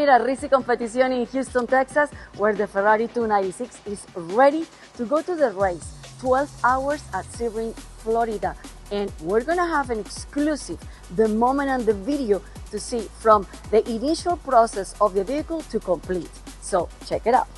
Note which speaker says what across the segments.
Speaker 1: here at Risi Competizione in Houston, Texas, where the Ferrari 296 is ready to go to the race, 12 hours at Sebring, Florida. And we're gonna have an exclusive, the moment and the video to see from the initial process of the vehicle to complete. So check it out.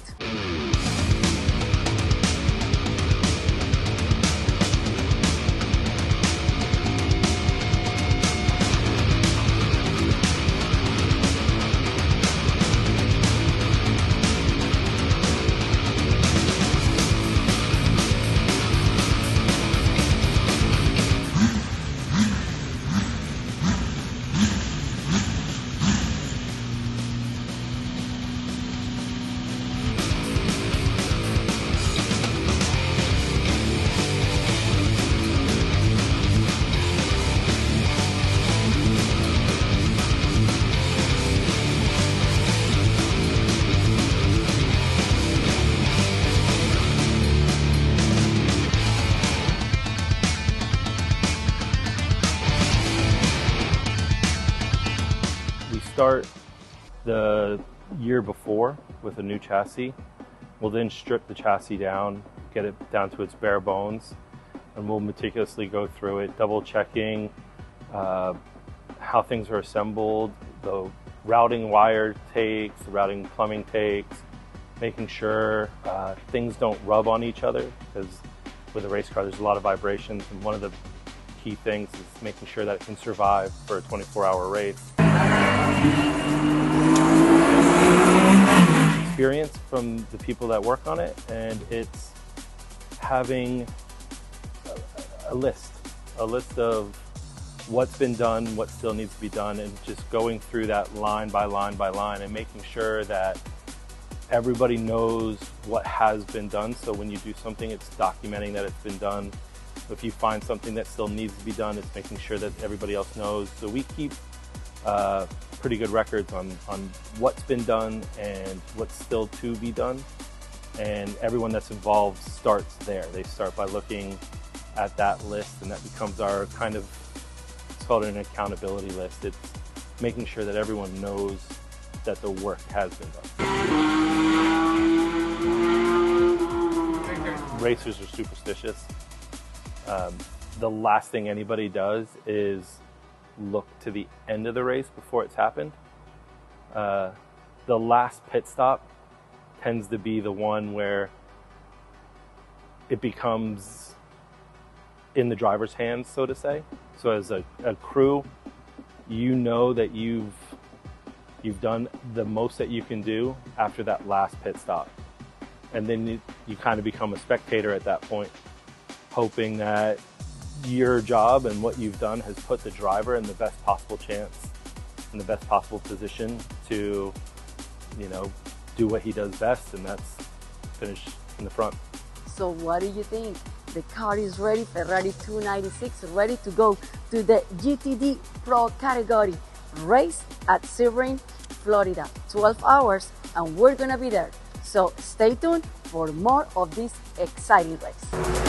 Speaker 2: Start the year before with a new chassis. We'll then strip the chassis down, get it down to its bare bones, and we'll meticulously go through it, double checking how things are assembled, the routing wire takes, the routing plumbing takes, making sure things don't rub on each other, because with a race car there's a lot of vibrations, and one of the key things is making sure that it can survive for a 24-hour race. Experience from the people that work on it, and it's having a list of what's been done, what still needs to be done, and just going through that line by line by line and making sure that everybody knows what has been done. So when you do something, it's documenting that it's been done. If you find something that still needs to be done, it's making sure that everybody else knows. So we keep pretty good records on what's been done and what's still to be done, and everyone that's involved starts there. They start by looking at that list, and that becomes our kind of, it's called an accountability list. It's making sure that everyone knows that the work has been done. Racers are superstitious. The last thing anybody does is look to the end of the race before it's happened. The last pit stop tends to be the one where it becomes in the driver's hands, so to say. So as a crew, you know that you've done the most that you can do after that last pit stop. And then you kind of become a spectator at that point, hoping that your job and what you've done has put the driver in the best possible chance, in the best possible position to, do what he does best, and that's finish in the front.
Speaker 1: So what do you think? The car is ready, Ferrari 296, ready to go to the GTD PRO category race at Sebring, Florida. 12 hours, and we're gonna be there. So stay tuned for more of this exciting race.